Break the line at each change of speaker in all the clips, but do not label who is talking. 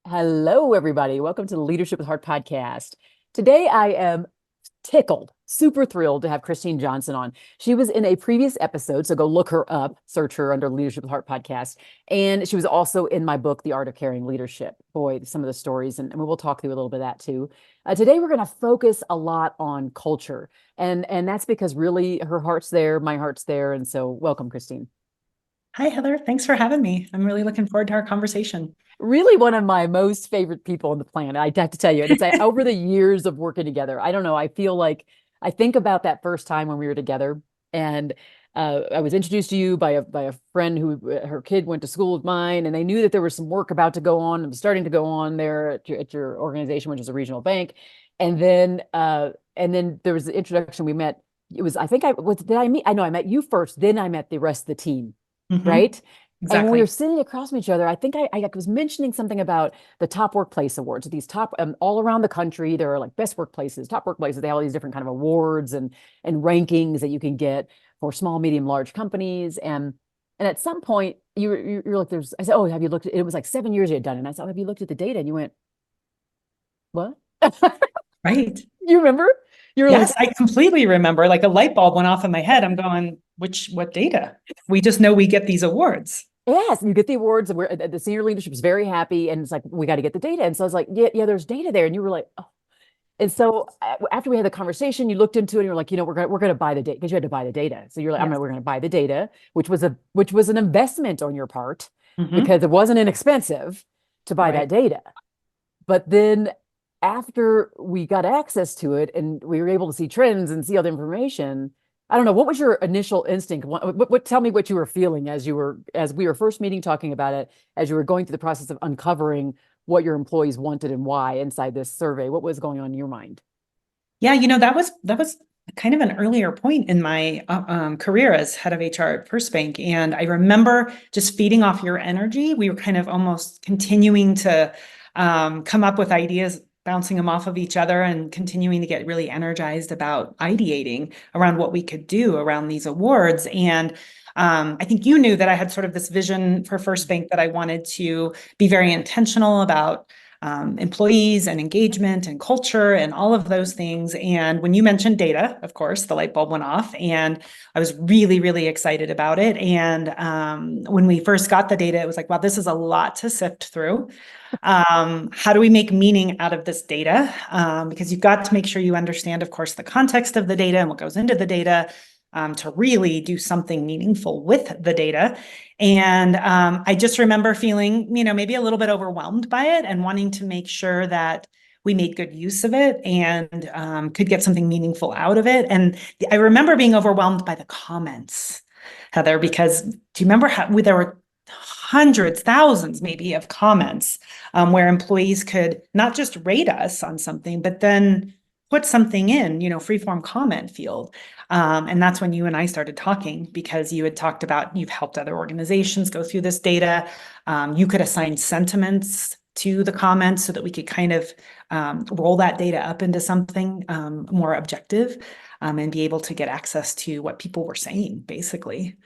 Hello, everybody. Welcome to the Leadership with Heart podcast. Today, I am tickled, super thrilled to have Christinne Johnson on. She was in a previous episode, so go look her up, search her under Leadership with Heart podcast. And she was also in my book, The Art of Caring Leadership. Boy, some of the stories, and we'll talk through a little bit of that too. Today, we're going to focus a lot on culture. And that's because really her heart's there, my heart's there. And so welcome, Christinne.
Hi, Heather. Thanks for having me. I'm really looking forward to our conversation.
Really one of my most favorite people on the planet. I have to tell you, and it's over the years of working together. I don't know. I feel like I think about that first time when we were together, and I was introduced to you by a friend who her kid went to school with mine, and they knew that there was some work about to go on and starting to go on there at your organization, which is a regional bank, and then there was the introduction. We met. It was I think I was did I meet? I know I met you first, then I met the rest of the team,
Hmm.
right? And when we were
Exactly.
sitting across from each other, I think I was mentioning something about the top workplace awards. These top all around the country, there are like best workplaces, top workplaces. They have all these different kind of awards and rankings that you can get for small, medium, large companies. And at some point, you're like, there's. I said, oh, have you looked at? It was like 7 years you had done it. And I said, oh, have you looked at the data? And you went, what?
Right.
You remember? You were like,
Yes, I completely remember. Like a light bulb went off in my head. I'm going, what data? We just know we get these awards.
yes, you get the awards. And the senior leadership is very happy, and it's like we got to get the data. And so I was like, yeah, there's data there. And you were like, oh. And so after we had the conversation, you looked into it and you're like, we're gonna buy the data because you had to buy the data. So you're like,
Yes.
we're gonna buy the data, which was an investment on your part
Hmm.
because it wasn't inexpensive to buy that
Right.
data. But then after we got access to it and we were able to see trends and see all the information, I don't know, what was your initial instinct? Tell me what you were feeling as we were first meeting, talking about it, as you were going through the process of uncovering what your employees wanted and why inside this survey. What was going on in your mind?
Yeah, that was kind of an earlier point in my career as head of HR at FirstBank, and I remember just feeding off your energy. We were kind of almost continuing to come up with ideas, bouncing them off of each other, and continuing to get really energized about ideating around what we could do around these awards. And I think you knew that I had sort of this vision for FirstBank that I wanted to be very intentional about employees and engagement and culture and all of those things. And when you mentioned data, of course, the light bulb went off, and I was really, really excited about it. And when we first got the data, it was like, wow, this is a lot to sift through. How do we make meaning out of this data? Because you've got to make sure you understand, of course, the context of the data and what goes into the data. To really do something meaningful with the data. And I just remember feeling, maybe a little bit overwhelmed by it and wanting to make sure that we made good use of it and could get something meaningful out of it. And I remember being overwhelmed by the comments, Heather, because do you remember how there were hundreds, thousands maybe of comments where employees could not just rate us on something, but then put something in, free form comment field. And that's when you and I started talking because you had talked about you've helped other organizations go through this data. You could assign sentiments to the comments so that we could kind of roll that data up into something more objective and be able to get access to what people were saying, basically.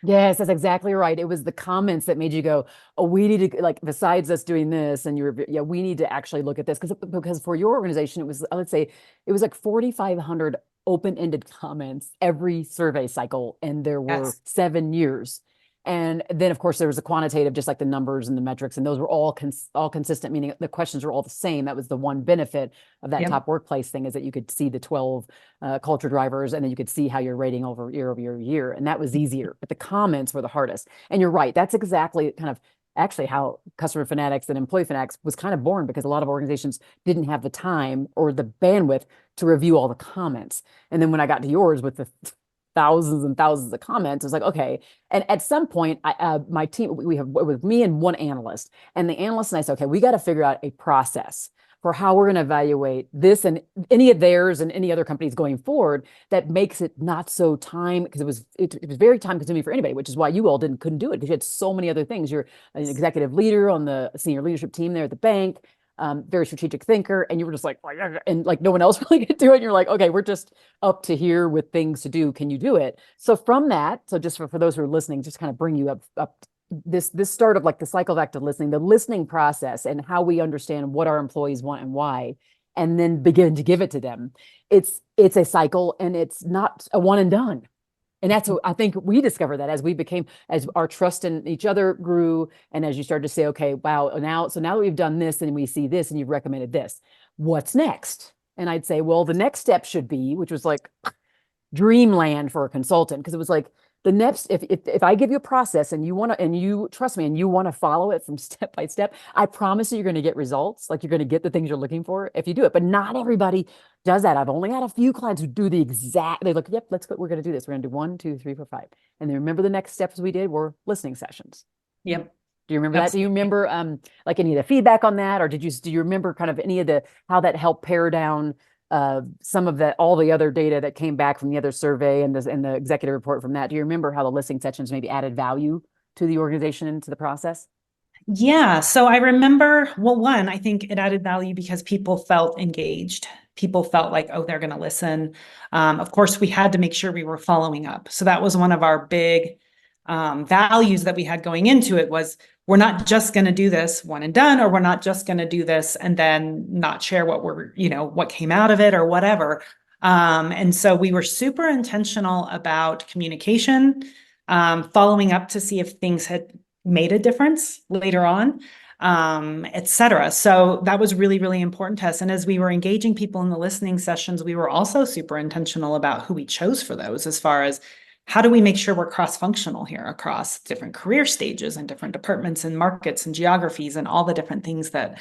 Yes, that's exactly right. It was the comments that made you go, "Oh, we need to like besides us doing this, and yeah, we need to actually look at this because for your organization, it was let's say it was like 4,500 open-ended comments every survey cycle, and there were
Yes.
7 years. And then, of course, there was a quantitative, just like the numbers and the metrics, and those were all consistent, meaning the questions were all the same. That was the one benefit of that
Yep.
top workplace thing is that you could see the 12 culture drivers, and then you could see how you're rating over year, and that was easier. But the comments were the hardest. And you're right, that's exactly kind of actually how customer fanatics and employee fanatics was kind of born because a lot of organizations didn't have the time or the bandwidth to review all the comments. And then when I got to yours with the thousands and thousands of comments, it's like, okay. And at some point, my team, we have with me and one analyst, and the analyst and I said, okay, we got to figure out a process for how we're going to evaluate this and any of theirs and any other companies going forward that makes it not so time because it was very time consuming for anybody, which is why you all couldn't do it because you had so many other things. You're an executive leader on the senior leadership team there at the bank, very strategic thinker, and you were just like, and like no one else really could do it. And you're like, okay, we're just up to here with things to do. Can you do it? So from that, so just for those who are listening, just kind of bring you up this start of like the cycle of active listening, the listening process and how we understand what our employees want and why, and then begin to give it to them. It's a cycle, and it's not a one and done. And that's what I think we discovered, that as our trust in each other grew, and as you started to say, okay, wow, now that we've done this and we see this and you've recommended this, what's next? And I'd say, well, the next step should be, which was like dreamland for a consultant, because it was like the next, if I give you a process and you trust me and you want to follow it from step by step, I promise you're going to get results. Like, you're going to get the things you're looking for if you do it. But not everybody does that. I've only had a few clients who do they look, yep, we're going to do this. We're going to do 1, 2, 3, 4, 5. And then remember, the next steps we did were listening sessions.
Yep.
Do you remember that? Do you
Absolutely.
remember like any of the feedback on that? Or do you remember kind of any of how that helped pare down some of all the other data that came back from the other survey and the executive report from that? Do you remember how the listening sessions maybe added value to the organization and to the process?
Yeah. So I remember, well, one, I think it added value because people felt engaged. People felt like, oh, they're going to listen. Of course, we had to make sure we were following up. So that was one of our big values that we had going into it, was we're not just going to do this one and done, or we're not just going to do this and then not share what came out of it or whatever. And so we were super intentional about communication, following up to see if things had made a difference later on, et cetera. So that was really, really important to us. And as we were engaging people in the listening sessions, we were also super intentional about who we chose for those, as far as how do we make sure we're cross-functional here across different career stages and different departments and markets and geographies and all the different things that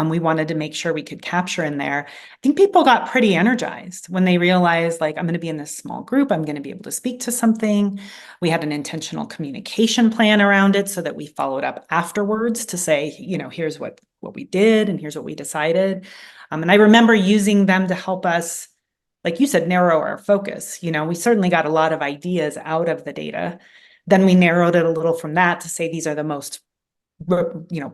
we wanted to make sure we could capture in there. I think people got pretty energized when they realized, like, I'm going to be in this small group. I'm going to be able to speak to something. We had an intentional communication plan around it so that we followed up afterwards to say, here's what we did and here's what we decided. And I remember using them to help us, like you said, narrow our focus. We certainly got a lot of ideas out of the data. Then we narrowed it a little from that to say these are the most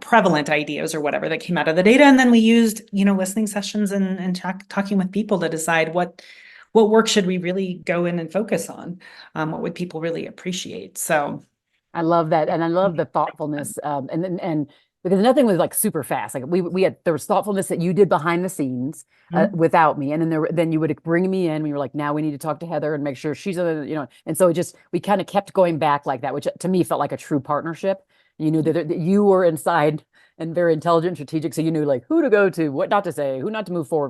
prevalent ideas or whatever that came out of the data. And then we used, listening sessions and talking with people to decide what work should we really go in and focus on? What would people really appreciate? So
I love that. And I love the thoughtfulness. And because nothing was like super fast. Like there was thoughtfulness that you did behind the scenes without me. And then you would bring me in. We were like, now we need to talk to Heather and make sure she's, and so we kind of kept going back like that, which to me felt like a true partnership. You knew that you were inside and very intelligent, strategic. So you knew like who to go to, what not to say, who not to move forward,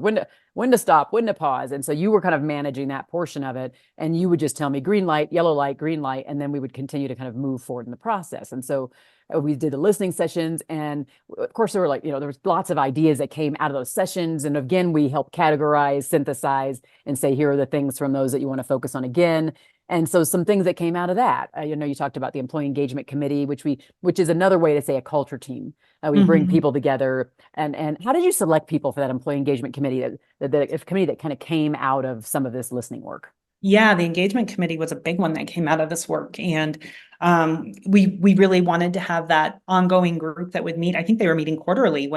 when to stop, when to pause. And so you were kind of managing that portion of it. And you would just tell me green light, yellow light, green light. And then we would continue to kind of move forward in the process. And so we did the listening sessions. And of course, there were there was lots of ideas that came out of those sessions. And again, we helped categorize, synthesize, and say, here are the things from those that you want to focus on again. And so some things that came out of that, you talked about the employee engagement committee, which is another way to say a culture team. We bring people together. And how did you select people for that employee engagement committee, the committee that kind of came out of some of this listening work?
Yeah, the engagement committee was a big one that came out of this work. And we really wanted to have that ongoing group that would meet. I think they were meeting quarterly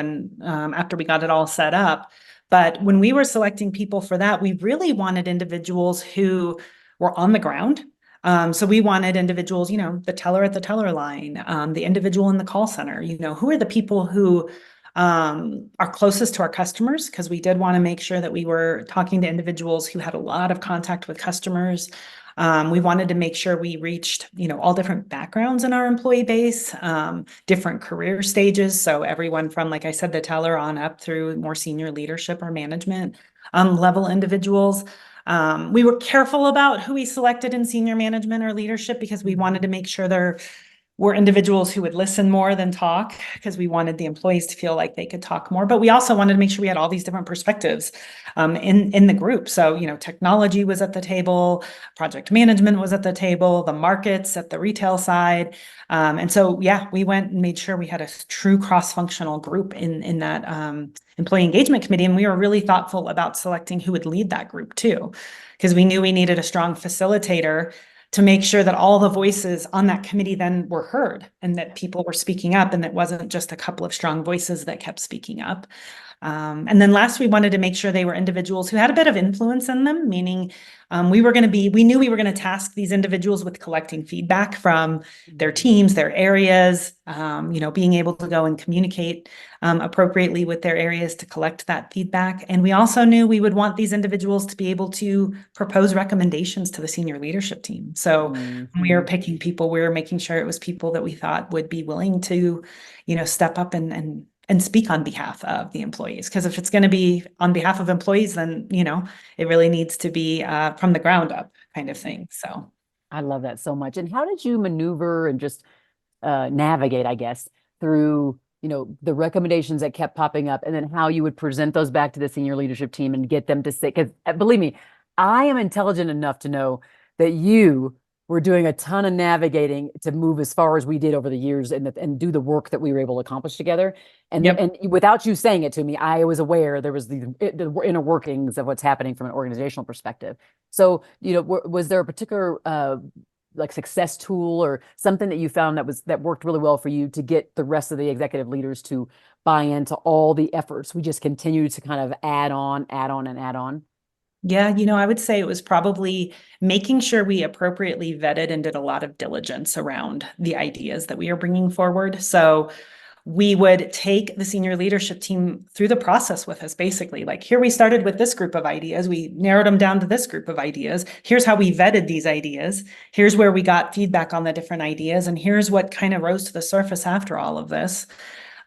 after we got it all set up. But when we were selecting people for that, we really wanted individuals who were on the ground. So we wanted individuals, the teller at the teller line, the individual in the call center, who are the people who are closest to our customers, because we did want to make sure that we were talking to individuals who had a lot of contact with customers. We wanted to make sure we reached, all different backgrounds in our employee base, different career stages. So everyone from, like I said, the teller on up through more senior leadership or management level individuals. We were careful about who we selected in senior management or leadership because we wanted to make sure there were individuals who would listen more than talk, because we wanted the employees to feel like they could talk more. But we also wanted to make sure we had all these different perspectives in the group. So, technology was at the table, project management was at the table, the markets at the retail side. And so, yeah, we went and made sure we had a true cross-functional group in that employee engagement committee. And we were really thoughtful about selecting who would lead that group too, because we knew we needed a strong facilitator to make sure that all the voices on that committee then were heard and that people were speaking up and it wasn't just a couple of strong voices that kept speaking up. And then last, we wanted to make sure they were individuals who had a bit of influence in them, meaning we knew we were going to task these individuals with collecting feedback from their teams, their areas, being able to go and communicate appropriately with their areas to collect that feedback. And we also knew we would want these individuals to be able to propose recommendations to the senior leadership team. So when we were picking people, we were making sure it was people that we thought would be willing to, step up and speak on behalf of the employees. Because if it's going to be on behalf of employees, then, it really needs to be from the ground up kind of thing. So
I love that so much. And how did you maneuver and just navigate, I guess, through, the recommendations that kept popping up and then how you would present those back to the senior leadership team and get them to say, because believe me, I am intelligent enough to know that you were doing a ton of navigating to move as far as we did over the years and do the work that we were able to accomplish together. And,
Yep.
and without you saying it to me, I was aware there was the inner workings of what's happening from an organizational perspective. So, was there a particular like success tool or something that you found that worked really well for you to get the rest of the executive leaders to buy into all the efforts? We just continue to kind of add on, and add on.
Yeah, I would say it was probably making sure we appropriately vetted and did a lot of diligence around the ideas that we are bringing forward. So we would take the senior leadership team through the process with us, basically. Like, here we started with this group of ideas. We narrowed them down to this group of ideas. Here's how we vetted these ideas. Here's where we got feedback on the different ideas. And here's what kind of rose to the surface after all of this.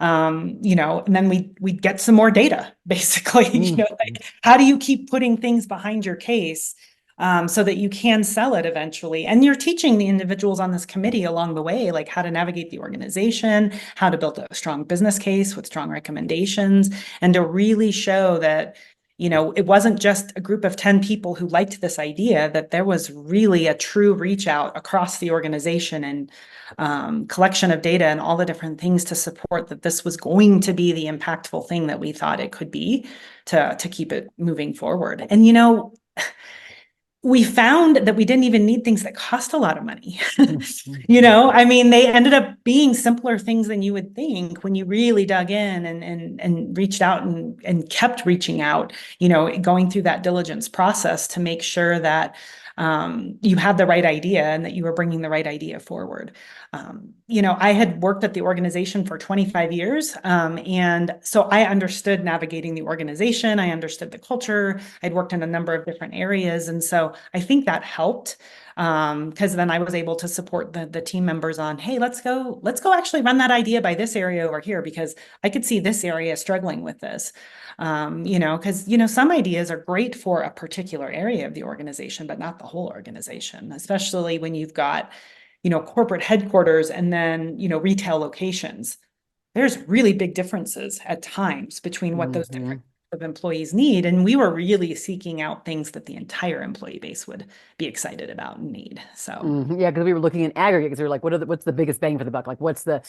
And then we'd get some more data, basically, like, how do you keep putting things behind your case so that you can sell it eventually? And you're teaching the individuals on this committee along the way, like how to navigate the organization, how to build a strong business case with strong recommendations, and to really show that, it wasn't just a group of 10 people who liked this idea, that there was really a true reach out across the organization and collection of data and all the different things to support that this was going to be the impactful thing that we thought it could be to keep it moving forward. And, we found that we didn't even need things that cost a lot of money. They ended up being simpler things than you would think when you really dug in and reached out and kept reaching out, going through that diligence process to make sure that you had the right idea and that you were bringing the right idea forward. I had worked at the organization for 25 years. And so I understood navigating the organization. I understood the culture. I'd worked in a number of different areas. And so I think that helped because then I was able to support the team members on, hey, let's go actually run that idea by this area over here, because I could see this area struggling with this. Because, some ideas are great for a particular area of the organization, but not the whole organization, especially when you've got, corporate headquarters and then, retail locations. There's really big differences at times between what those different of employees need. And we were really seeking out things that the entire employee base would be excited about and need. So
Yeah, because we were looking in aggregate because we were like, what's the biggest bang for the buck? Like, what's the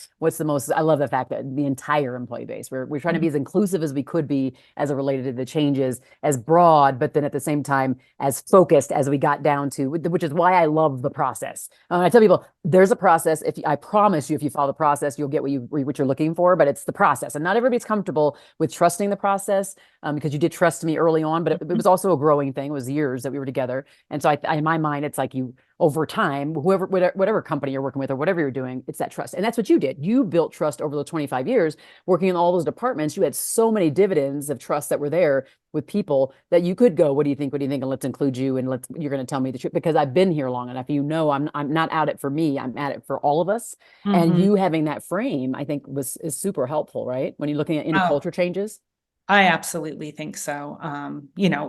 most? I love the fact that the entire employee base. We're trying to be as inclusive as we could be as it related to the changes, as broad, but then at the same time as focused as we got down to, which is why I love the process. I tell people there's a process. I promise you, if you follow the process, you'll get what you're looking for. But it's the process, and not everybody's comfortable with trusting the process. Because you did trust me early on, but it was also a growing thing. It was years that we were together. And so in my mind, it's like you, over time, whatever company you're working with or whatever you're doing, it's that trust. And that's what you did. You built trust over the 25 years working in all those departments. You had so many dividends of trust that were there with people that you could go, what do you think? What do you think? And let's include you. And you're going to tell me the truth because I've been here long enough. I'm not at it for me. I'm at it for all of us. And you having that frame, I think is super helpful, right? When you're looking at any culture changes.
I absolutely think so.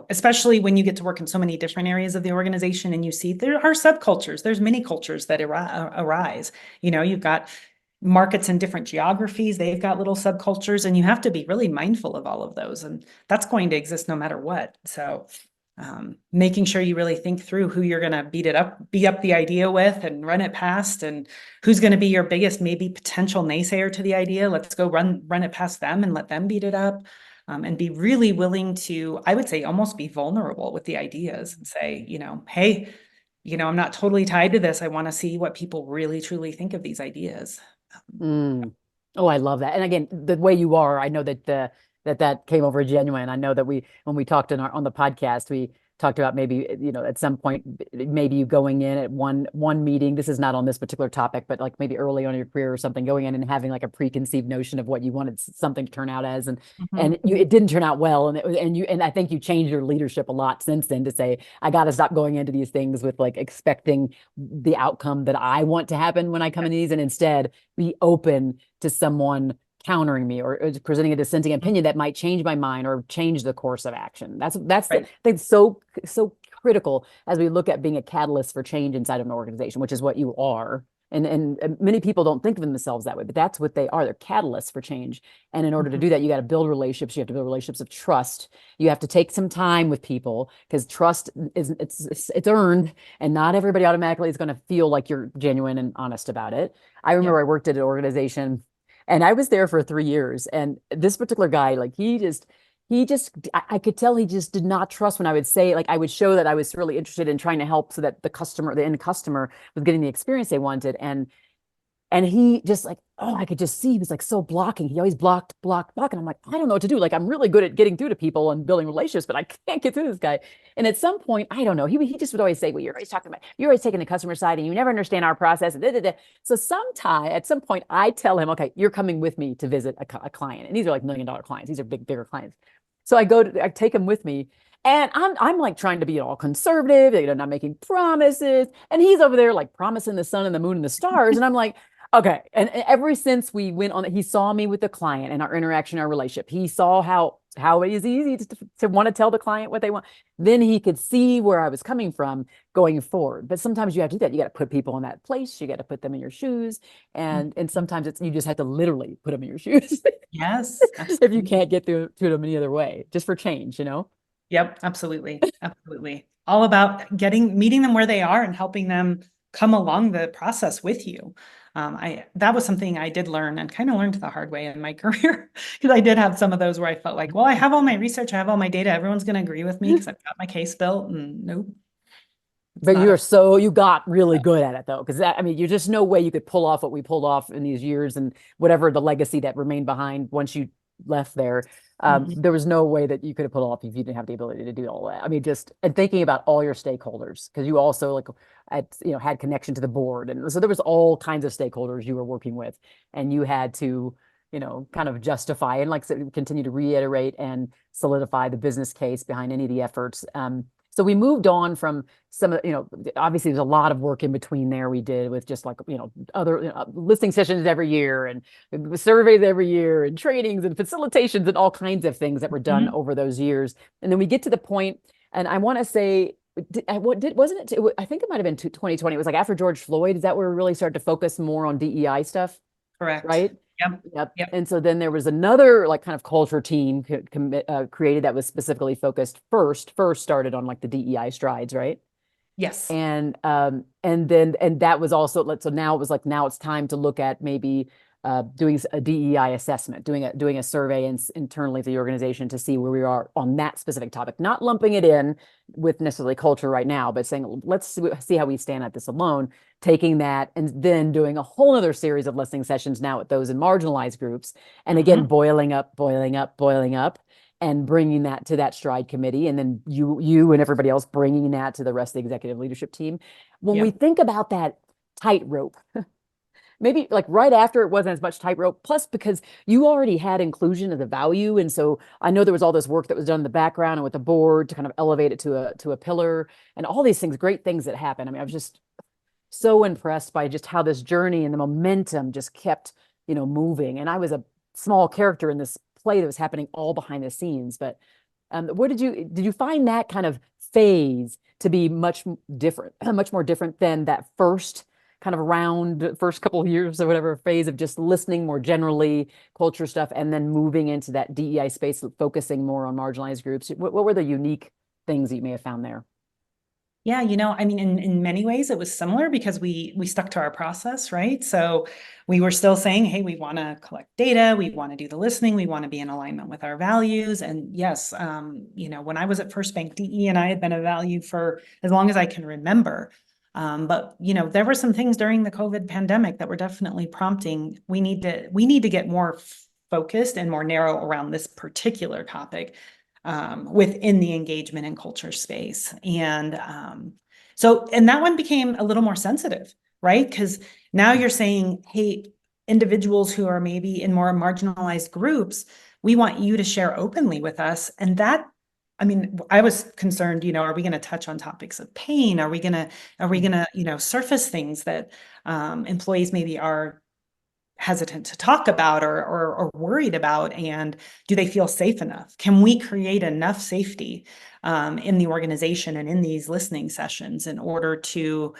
Especially when you get to work in so many different areas of the organization and you see there are subcultures, there's many cultures that arise. You've got markets in different geographies, they've got little subcultures, and you have to be really mindful of all of those. And that's going to exist no matter what. So making sure you really think through who you're going to beat up the idea with and run it past, and who's going to be your biggest, maybe potential naysayer to the idea. Let's go run it past them and let them beat it up. And be really willing to, I would say, almost be vulnerable with the ideas and say, hey, I'm not totally tied to this. I want to see what people really truly think of these ideas.
Mm. Oh, I love that. And again, the way you are, I know that that came over genuine. I know that when we talked on the podcast, we talked about maybe, at some point, maybe you going in at one meeting. This is not on this particular topic, but like maybe early on in your career or something, going in and having like a preconceived notion of what you wanted something to turn out as, and
Mhm.
it didn't turn out well, and I think you changed your leadership a lot since then to say, I got to stop going into these things with like expecting the outcome that I want to happen when I come into these, and instead be open to someone countering me or presenting a dissenting opinion that might change my mind or change the course of action. That's the
Right.
thing, so critical as we look at being a catalyst for change inside of an organization, which is what you are. And many people don't think of themselves that way, but that's what they are. They're catalysts for change. And in order to
Mhm.
do that, you got to build relationships. You have to build relationships of trust. You have to take some time with people because trust it's earned, and not everybody automatically is going to feel like you're genuine and honest about it. I
Yep.
remember I worked at an organization and I was there for 3 years. And this particular guy, like I could tell he just did not trust when I would say, like, I would show that I was really interested in trying to help so that the end customer was getting the experience they wanted. And he just like, oh, I could just see he was like so blocking. He always blocked. And I'm like, I don't know what to do. Like, I'm really good at getting through to people and building relationships, but I can't get through this guy. And at some point, I don't know, he just would always say, well, you're always taking the customer side and you never understand our process. Da, da, da. So at some point, I tell him, okay, you're coming with me to visit a client. And these are like $1 million clients. These are bigger clients. So I take him with me. And I'm like trying to be all conservative, not making promises. And he's over there like promising the sun and the moon and the stars. And I'm like, okay. And ever since we went on, he saw me with the client and our interaction, our relationship. He saw how it is easy to want to tell the client what they want. Then he could see where I was coming from going forward. But sometimes you have to do that. You got to put people in that place. You got to put them in your shoes. And sometimes you just have to literally put them in your shoes
Yes,
if you
absolutely.
can't get through to them any other way, just for change.
Yep, absolutely. Absolutely. All about meeting them where they are and helping them come along the process with you. That was something I did learn and kind of learned the hard way in my career because I did have some of those where I felt like, well, I have all my research, I have all my data, everyone's going to agree with me because I've got my case built, and nope, it's
But
not.
you got really good at it though, because I mean, you're just no way you could pull off what we pulled off in these years and whatever the legacy that remained behind once you left there.
Mhm.
There was no way that you could have pulled off if you didn't have the ability to do all that. I mean, just and thinking about all your stakeholders, because you also like had connection to the board, and so there was all kinds of stakeholders you were working with, and you had to kind of justify and like I said, continue to reiterate and solidify the business case behind any of the efforts. So we moved on from some of, obviously there's a lot of work in between there we did with just like, other listening sessions every year and surveys every year and trainings and facilitations and all kinds of things that were done
Mhm.
over those years. And then we get to the point, and I want to say, wasn't it, I think it might have been 2020. It was like after George Floyd. Is that where we really started to focus more on DEI stuff?
Correct.
Right?
Yep.
Yep.
Yep.
And so then there was another like kind of culture team created that was specifically focused first started on like the DEI strides, right?
Yes.
And that was also so now it was like now it's time to look at maybe doing a DEI assessment, doing a survey internally of the organization to see where we are on that specific topic, not lumping it in with necessarily culture right now, but saying let's see how we stand at this alone, taking that and then doing a whole other series of listening sessions now with those in marginalized groups, and again
Mhm.
boiling up and bringing that to that stride committee, and then you and everybody else bringing that to the rest of the executive leadership team. When we
Yep.
think about that tightrope, maybe like right after it wasn't as much tightrope, plus because you already had inclusion as a value, and so I know there was all this work that was done in the background and with the board to kind of elevate it to a pillar and all these things, great things that happened. I mean, I was just so impressed by just how this journey and the momentum just kept moving, and I was a small character in this play that was happening all behind the scenes. But what did you find that kind of phase to be much different, much more different than that first kind of first couple of years or whatever phase of just listening more generally, culture stuff, and then moving into that DEI space, focusing more on marginalized groups? What were the unique things that you may have found there?
Yeah, I mean, in many ways it was similar because we stuck to our process, right? So we were still saying, hey, we want to collect data, we want to do the listening, we want to be in alignment with our values. And yes, when I was at FirstBank, DE and I had been a value for as long as I can remember. But there were some things during the COVID pandemic that were definitely prompting, we need to get more focused and more narrow around this particular topic within the engagement and culture space. And that one became a little more sensitive, right? Because now you're saying, hey, individuals who are maybe in more marginalized groups, we want you to share openly with us. And that, I mean, I was concerned, are we going to touch on topics of pain? Are we going to surface things that employees maybe are hesitant to talk about or worried about? And do they feel safe enough? Can we create enough safety in the organization and in these listening sessions in order to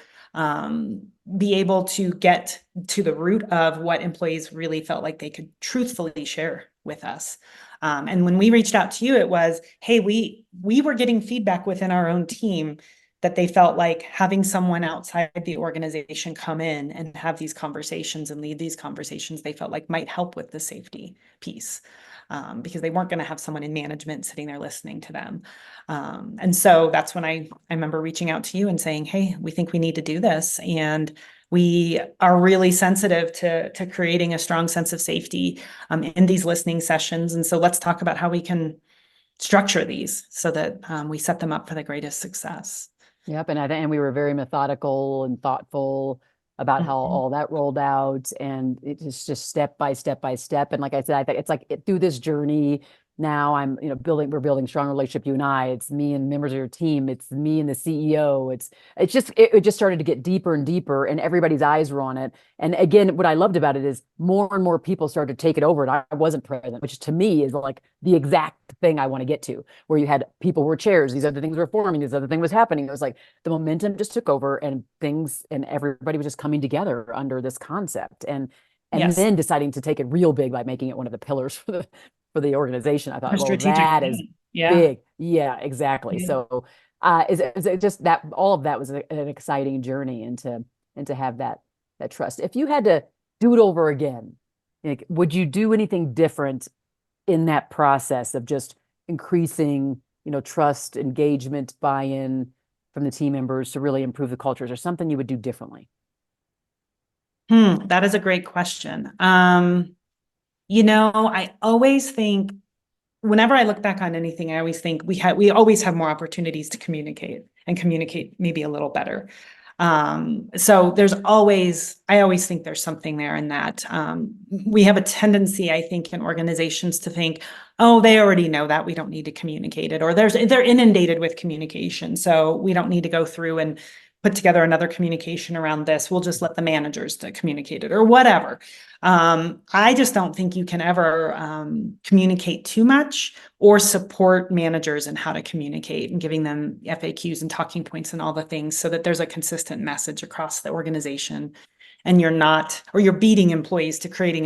be able to get to the root of what employees really felt like they could truthfully share with us? And when we reached out to you, it was, hey, we were getting feedback within our own team that they felt like having someone outside the organization come in and have these conversations and lead these conversations, they felt like might help with the safety piece, because they weren't going to have someone in management sitting there listening to them. And so that's when I remember reaching out to you and saying, hey, we think we need to do this. And we are really sensitive to creating a strong sense of safety in these listening sessions. And so let's talk about how we can structure these so that we set them up for the greatest success.
Yep. And we were very methodical and thoughtful about how
Mhm.
all that rolled out. And it's just step by step by step. And like I said, I think it's like through this journey, now we're building strong relationship, you and I. It's me and members of your team. It's me and the CEO. It just started to get deeper and deeper, and everybody's eyes were on it. And again, what I loved about it is more and more people started to take it over, and I wasn't present, which to me is like the exact thing I want to get to, where you had people were chairs, these other things were forming, this other thing was happening. It was like the momentum just took over, and everybody was just coming together under this concept, and
Yes.
then deciding to take it real big by making it one of the pillars for the organization. I
For
thought, well,
strategic
that is
planning. Yeah.
big. Yeah, exactly.
Yeah.
So is it just that all of that was an exciting journey, and to have that trust. If you had to do it over again, like, would you do anything different in that process of just increasing, trust, engagement, buy-in from the team members to really improve the cultures, or something you would do differently?
That is a great question. I always think whenever I look back on anything, I always think we always have more opportunities to communicate and communicate maybe a little better. So I always think there's something there in that. We have a tendency, I think, in organizations to think, oh, they already know that, we don't need to communicate it, or they're inundated with communication, so we don't need to go through and put together another communication around this. We'll just let the managers to communicate it or whatever. I just don't think you can ever communicate too much or support managers in how to communicate and giving them FAQs and talking points and all the things so that there's a consistent message across the organization, and you're beating employees to creating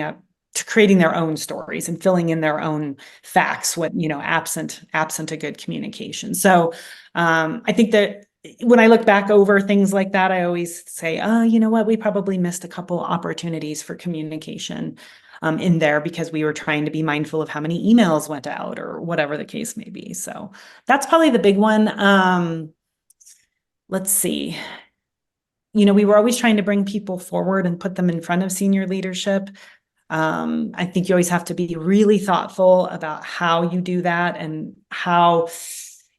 their own stories and filling in their own facts, absent a good communication. So I think that when I look back over things like that, I always say, oh, you know what, we probably missed a couple opportunities for communication in there because we were trying to be mindful of how many emails went out or whatever the case may be. So that's probably the big one. Let's see. We were always trying to bring people forward and put them in front of senior leadership. I think you always have to be really thoughtful about how you do that, and how,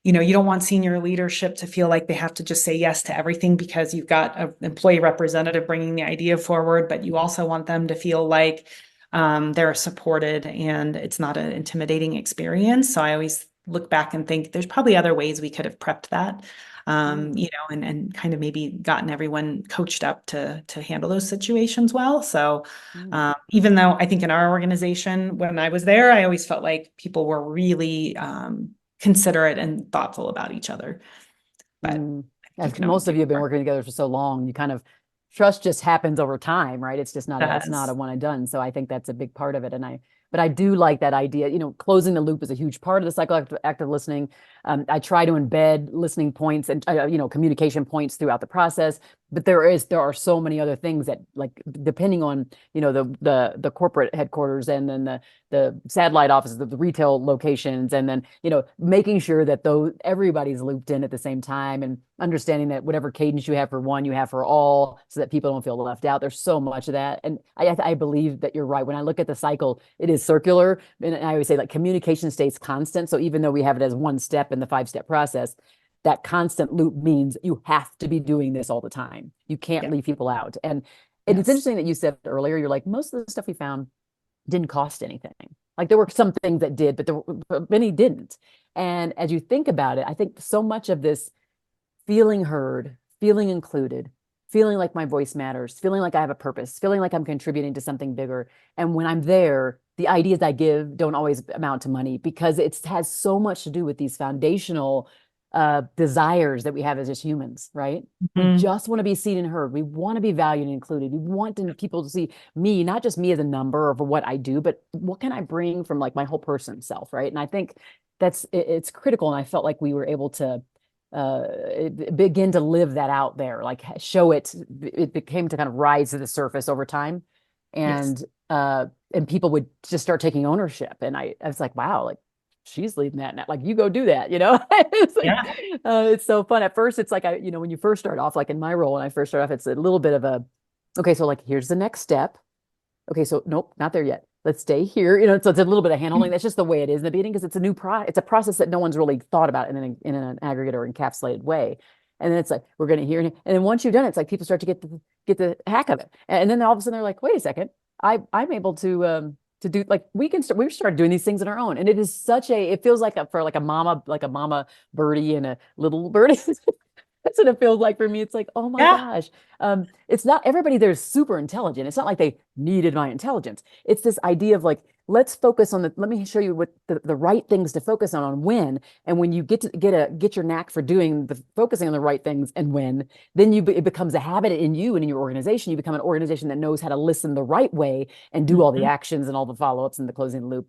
you don't want senior leadership to feel like they have to just say yes to everything because you've got an employee representative bringing the idea forward, but you also want them to feel like they're supported and it's not an intimidating experience. So I always look back and think there's probably other ways we could have prepped that. And kind of maybe gotten everyone coached up to handle those situations well. So even though I think in our organization, when I was there, I always felt like people were really considerate and thoughtful about each other. But you
As
can always
most
do
of you have been
more.
working together for so long, you kind of trust just happens over time, right? It's just not it's not
Yes.
a one and done. So I think that's a big part of it. And But I do like that idea. Closing the loop is a huge part of the psychoactive listening. I try to embed listening points and communication points throughout the process. But there are so many other things that, like, depending on the corporate headquarters, and then the satellite offices, the retail locations, and then making sure that everybody's looped in at the same time, and understanding that whatever cadence you have for one, you have for all, so that people don't feel left out. There's so much of that, and I believe that you're right. When I look at the cycle, it is circular, and I always say, like, communication stays constant. So even though we have it as one step in the 5-step process, that constant loop means you have to be doing this all the time. You can't leave people out. And it's interesting that you said earlier, you're like, most of the stuff we found didn't cost anything. Like, there were some things that did, but many didn't. And as you think about it, I think so much of this feeling heard, feeling included, feeling like my voice matters, feeling like I have a purpose, feeling like I'm contributing to something bigger. And when I'm there, the ideas I give don't always amount to money, because it has so much to do with these foundational desires that we have as just humans, right? We just want to be seen and heard. We want to be valued and included. We want people to see me, not just me as a number of what I do, but what can I bring from, like, my whole person self, right? And I think it's critical. And I felt like we were able to begin to live that out there, like show it. It became to kind of rise to the surface over time, and people would just start taking ownership. And I was like, wow, like, she's leading that now. Like, you go do that, It's like, it's so fun. At first, it's like, when you first start off, like in my role, when I first start off, it's a little bit of okay, so, like, here's the next step. Okay, so nope, not there yet. Let's stay here. So it's a little bit of handholding. That's just the way it is in the beginning, because it's a new it's a process that no one's really thought about in an aggregate or encapsulated way. And then it's like, we're going to hear, and then once you've done it, it's like people start to get the hack of it. And then all of a sudden they're like, wait a second, I'm able to do, like, we've started doing these things on our own. And it is it feels like for a mama birdie and a little birdie. That's what it feels like for me. It's like, oh my gosh. It's not everybody there's super intelligent. It's not like they needed my intelligence. It's this idea of, like, let's focus on let me show you what the right things to focus on when. And when you get your knack for focusing on the right things and when, then it becomes a habit in you and in your organization. You become an organization that knows how to listen the right way and do all the actions and all the follow-ups and the closing the loop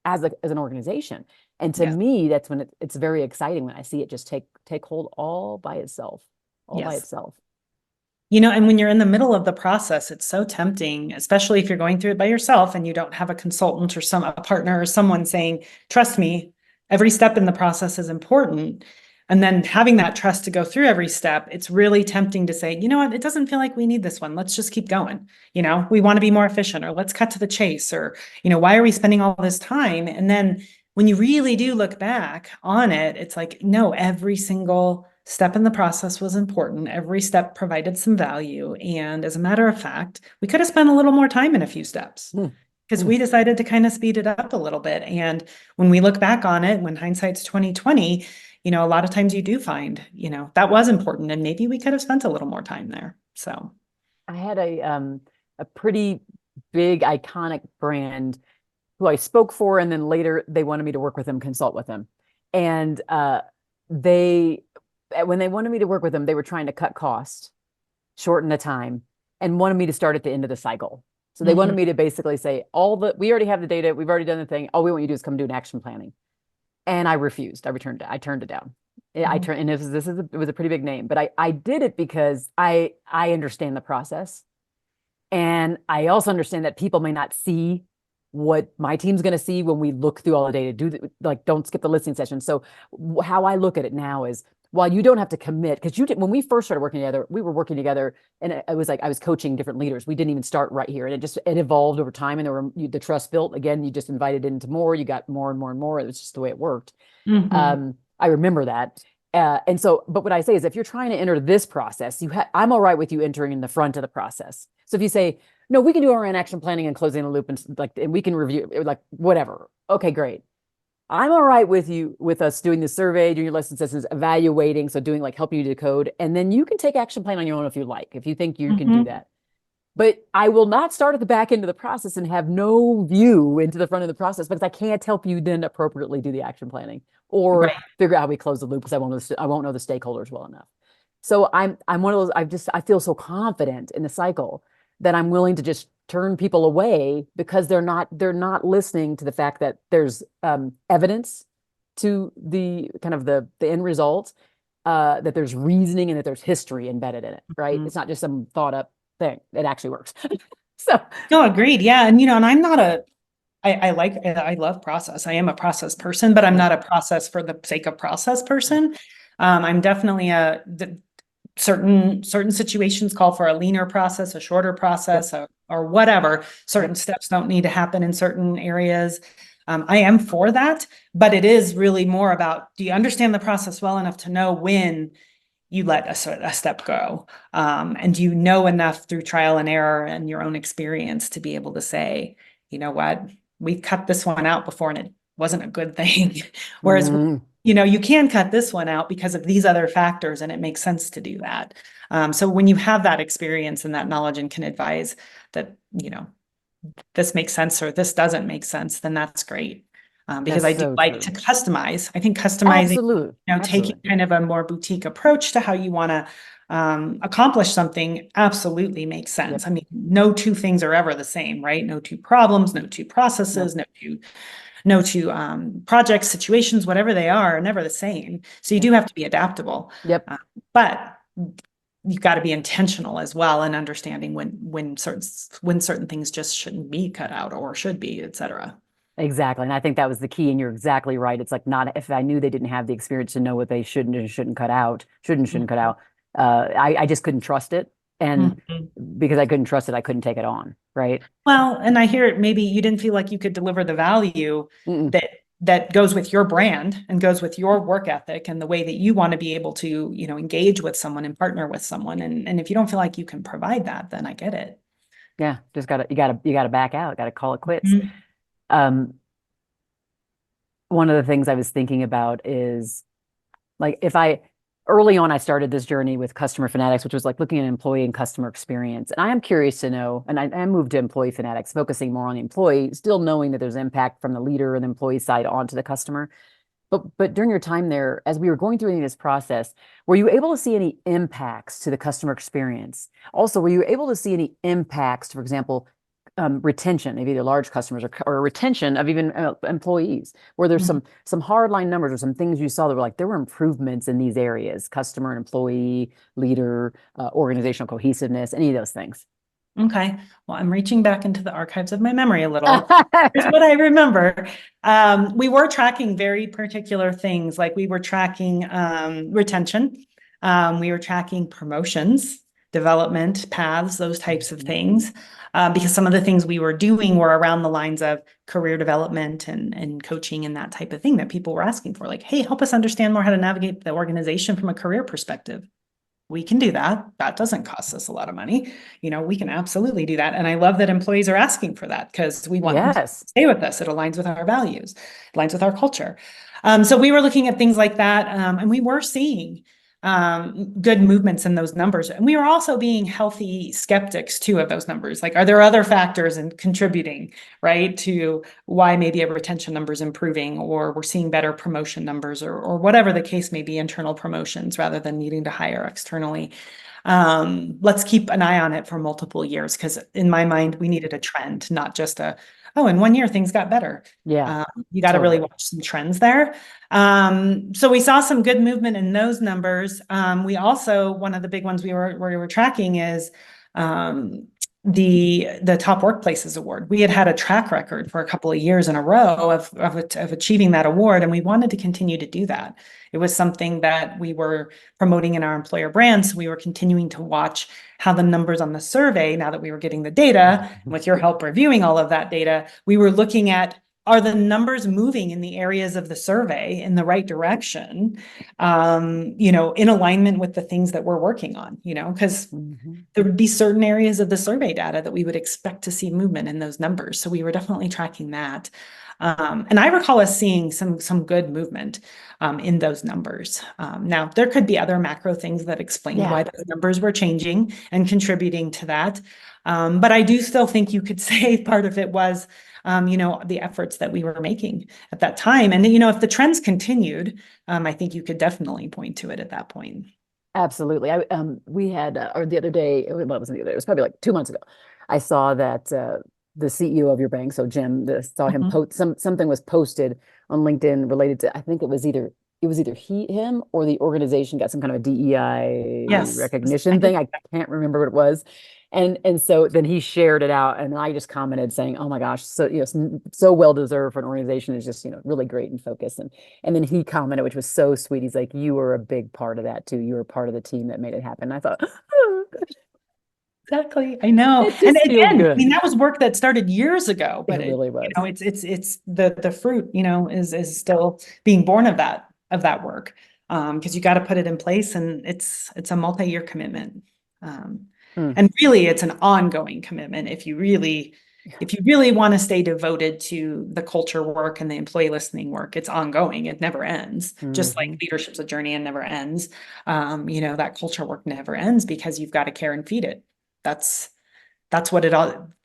as an organization. And to me, that's when it's very exciting, when I see it just take hold all by itself, by itself.
And when you're in the middle of the process, it's so tempting, especially if you're going through it by yourself and you don't have a consultant or a partner or someone saying, trust me, every step in the process is important. And then having that trust to go through every step, it's really tempting to say, you know what, it doesn't feel like we need this one. Let's just keep going. We want to be more efficient, or let's cut to the chase, or, why are we spending all this time? And then when you really do look back on it, it's like, no, every single step in the process was important. Every step provided some value. And as a matter of fact, we could have spent a little more time in a few steps, because we decided to kind of speed it up a little bit. And when we look back on it, when hindsight's 2020, a lot of times you do find, that was important, and maybe we could have spent a little more time there. So
I had a pretty big iconic brand who I spoke for, and then later they wanted me to work with them, consult with them. And when they wanted me to work with them, they were trying to cut costs, shorten the time, and wanted me to start at the end of the cycle. So they wanted me to basically say, we already have the data, we've already done the thing, all we want you to do is come do an action planning. And I refused. I turned it down. And it was a pretty big name, but I did it because I understand the process. And I also understand that people may not see what my team's going to see when we look through all the data. Don't skip the listening session. So how I look at it now is, while you don't have to commit, because when we first started working together, we were working together, and it was like I was coaching different leaders. We didn't even start right here, and it evolved over time, and the trust built. Again, you just invited into more, you got more and more and more. It was just the way it worked. I remember that. And so, but what I say is, if you're trying to enter this process, I'm all right with you entering in the front of the process. So if you say, no, we can do our own action planning and closing the loop, and we can review, like, whatever. Okay, great. I'm all right with us doing the survey, doing your lesson sessions, evaluating, so doing, like, helping you decode, and then you can take action plan on your own if you like, if you think you can do that. But I will not start at the back end of the process and have no view into the front of the process, because I can't help you then appropriately do the action planning or figure out how we close the loop, because I won't know the stakeholders well enough. So I'm one of those, I feel so confident in the cycle that I'm willing to just turn people away because they're not listening to the fact that there's evidence to the kind of the end result, that there's reasoning and that there's history embedded in it, right?
Mhm.
It's not just some thought up thing. It actually works. So
No, agreed. Yeah. And, and I'm not I love process. I am a process person, but I'm
yeah,
not a process for the sake of process person. I'm definitely certain situations call for a leaner process, a shorter
yep,
process, or whatever. Certain
yep.
steps don't need to happen in certain areas. I am for that, but it is really more about, do you understand the process well enough to know when you let a step go? And do you know enough through trial and error and your own experience to be able to say, you know what, we cut this one out before and it wasn't a good thing. Whereas,
Mm,
you can cut this one out because of these other factors and it makes sense to do that. So when you have that experience and that knowledge and can advise that, this makes sense or this doesn't make sense, then that's great. Because
that's
I do
so
like to
true.
customize. I think customizing,
Absolutely.
taking
Absolutely.
kind of a more boutique approach to how you want to accomplish something absolutely makes
Yep.
sense. I mean, no two things are ever the same, right? No two problems, no two processes,
Nope.
no two projects, situations, whatever they are never the same. So you
Yep.
do have to be adaptable,
Yep.
but you've got to be intentional as well and understanding when certain things just shouldn't be cut out or should be, et cetera.
Exactly. And I think that was the key. And you're exactly right. It's like, not if I knew they didn't have the experience to know what they shouldn't and shouldn't cut out, shouldn't cut out. I just couldn't trust it. And
Mhm.
because I couldn't trust it, I couldn't take it on. Right.
Well, and I hear it, maybe you didn't feel like you could deliver the value
Mm-mm.
that goes with your brand and goes with your work ethic and the way that you want to be able to, engage with someone and partner with someone. And if you don't feel like you can provide that, then I get it.
Yeah. You gotta back out, gotta call it quits.
Mhm.
Um, one of the things I was thinking about is, like, if I early on I started this journey with customer fanatics, which was like looking at employee and customer experience. And I am curious to know, and I moved to employee fanatics, focusing more on the employee, still knowing that there's impact from the leader and the employee side onto the customer. But during your time there, as we were going through this process, were you able to see any impacts to the customer experience? Also, were you able to see any impacts, for example, retention of either large customers or retention of even employees? Were there some hardline numbers or some things you saw that were like there were improvements in these areas, customer and employee, leader, organizational cohesiveness, any of those things?
Okay. Well, I'm reaching back into the archives of my memory a little. Here's what I remember. We were tracking very particular things, like we were tracking retention. We were tracking promotions, development paths, those types of things. Because some of the things we were doing were around the lines of career development and coaching and that type of thing that people were asking for. Like, hey, help us understand more how to navigate the organization from a career perspective. We can do that. That doesn't cost us a lot of money. We can absolutely do that. And I love that employees are asking for that because we want them to
Yes.
stay with us. It aligns with our values, aligns with our culture. So we were looking at things like that. And we were seeing good movements in those numbers. And we were also being healthy skeptics too of those numbers. Like, are there other factors in contributing, right, to why maybe a retention number is improving, or we're seeing better promotion numbers, or whatever the case may be, internal promotions rather than needing to hire externally. Let's keep an eye on it for multiple years, because in my mind, we needed a trend, not just in 1 year things got better.
Yeah,
You got to really
totally.
watch some trends there. So we saw some good movement in those numbers. We also, one of the big ones we were tracking is the Top Workplaces Award. We had a track record for a couple of years in a row of achieving that award, and we wanted to continue to do that. It was something that we were promoting in our employer brand, so we were continuing to watch how the numbers on the survey, now that we were getting the data, and with your help reviewing all of that data, we were looking at, are the numbers moving in the areas of the survey in the right direction, in alignment with the things that we're working on, because
Mhm.
there would be certain areas of the survey data that we would expect to see movement in those numbers. So we were definitely tracking that. And I recall us seeing some good movement in those numbers. Now, there could be other macro things that explained why
Yeah.
those numbers were changing and contributing to that. But I do still think you could say part of it was, the efforts that we were making at that time. And, if the trends continued, I think you could definitely point to it at that point.
Absolutely. We had, or the other day, well, it wasn't the other day, it was probably like 2 months ago. I saw that the CEO of your bank, so Jim, saw him
Mhm.
post something was posted on LinkedIn related to, I think it was either him or the organization got some kind of a DEI
Yes, I
recognition
did.
thing. I can't remember what it was. And so then he shared it out, and I just commented saying, "Oh my gosh, so so well deserved for an organization is just really great and focused." And then he commented, which was so sweet. He's like, "You were a big part of that too. You were part of the team that made it happen." And I thought, oh,
Exactly. I know.
it
And
just feels
again, I mean,
good.
that was work that started years ago,
It
but
really was.
it's the fruit, is still being born of that work. Because you got to put it in place, and it's a multi-year commitment. Um,
Mm.
and really it's an ongoing commitment if you really want to stay devoted to the culture work and the employee listening work. It's ongoing. It never ends. Just like
Hmm.
leadership's a journey and never ends. That culture work never ends because you've got to care and feed it. That's that's what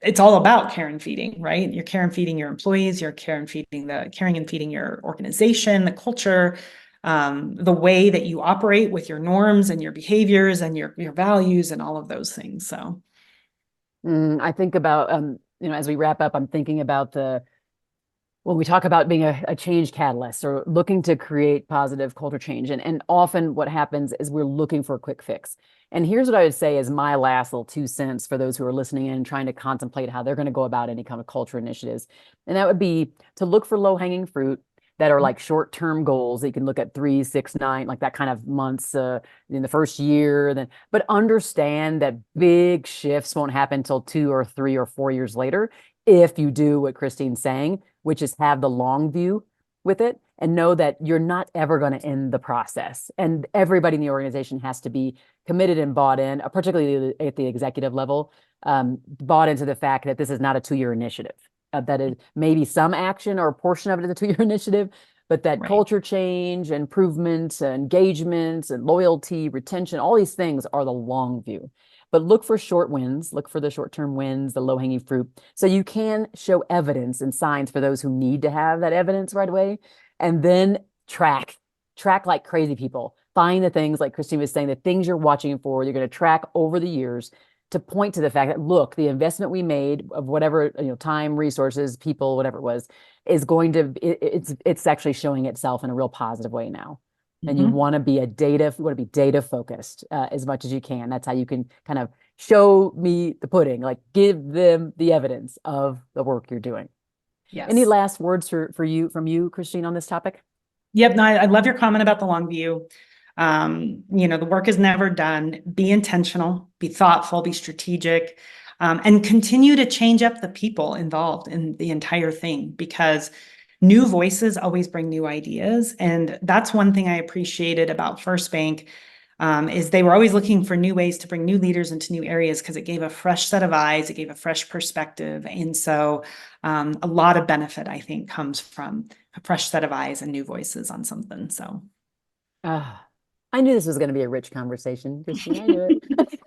it's all about, care and feeding, right? You're care and feeding your employees, you're caring and feeding your organization, the culture, the way that you operate with your norms and your behaviors and your values and all of those things. So
I think about as we wrap up, I'm thinking about the when we talk about being a change catalyst or looking to create positive culture change. And often what happens is we're looking for a quick fix. And here's what I would say is my last little 2 cents for those who are listening in and trying to contemplate how they're going to go about any kind of culture initiatives. And that would be to look for low-hanging fruit that are like short-term goals that you can look at 3, 6, 9, like that kind of months in the first year. Then, but understand that big shifts won't happen until 2 or 3 or 4 years later if you do what Christine's saying, which is have the long view with it and know that you're not ever going to end the process. And everybody in the organization has to be committed and bought in, particularly at the executive level, bought into the fact that this is not a 2 year initiative. That is maybe some action or a portion of it is a 2 year initiative, but that
right.
culture change, improvements, engagements, and loyalty, retention, all these things are the long view. But look for short wins, look for the short term wins, the low hanging fruit. So you can show evidence and signs for those who need to have that evidence right away. And then track like crazy people. Find the things like Christine was saying, the things you're watching for, you're going to track over the years to point to the fact that, look, the investment we made of whatever, time, resources, people, whatever it was, is going to, it's actually showing itself in a real positive way now. And you
Mhm.
want to be data focused as much as you can. That's how you can kind of show me the pudding, like give them the evidence of the work you're doing. Any
Yes.
last words for you from you, Christine, on this topic?
Yep. No, I love your comment about the long view. The work is never done. Be intentional, be thoughtful, be strategic, and continue to change up the people involved in the entire thing because new voices always bring new ideas. And that's one thing I appreciated about FirstBank, is they were always looking for new ways to bring new leaders into new areas because it gave a fresh set of eyes, it gave a fresh perspective. And so a lot of benefit, I think, comes from a fresh set of eyes and new voices on something. So
Ah, I knew this was going to be a rich conversation, Christine. I knew it.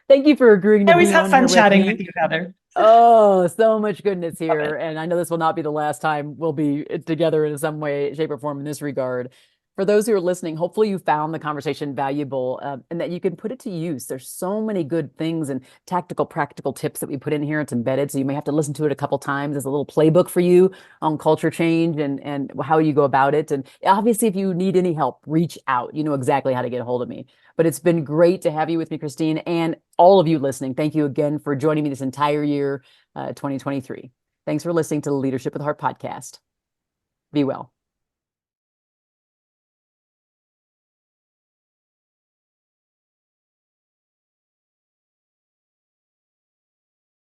Thank you for agreeing
I
to
always
be
have
on
fun
here with
chatting with
me.
you, Heather.
Oh, so much goodness
Love
here.
it.
And I know this will not be the last time we'll be together in some way, shape, or form in this regard. For those who are listening, hopefully you found the conversation valuable and that you can put it to use. There's so many good things and tactical, practical tips that we put in here. It's embedded. So you may have to listen to it a couple times as a little playbook for you on culture change and how you go about it. And obviously, if you need any help, reach out. You know exactly how to get a hold of me. But it's been great to have you with me, Christine, and all of you listening. Thank you again for joining me this entire year, 2023. Thanks for listening to the Leadership with Heart podcast. Be well.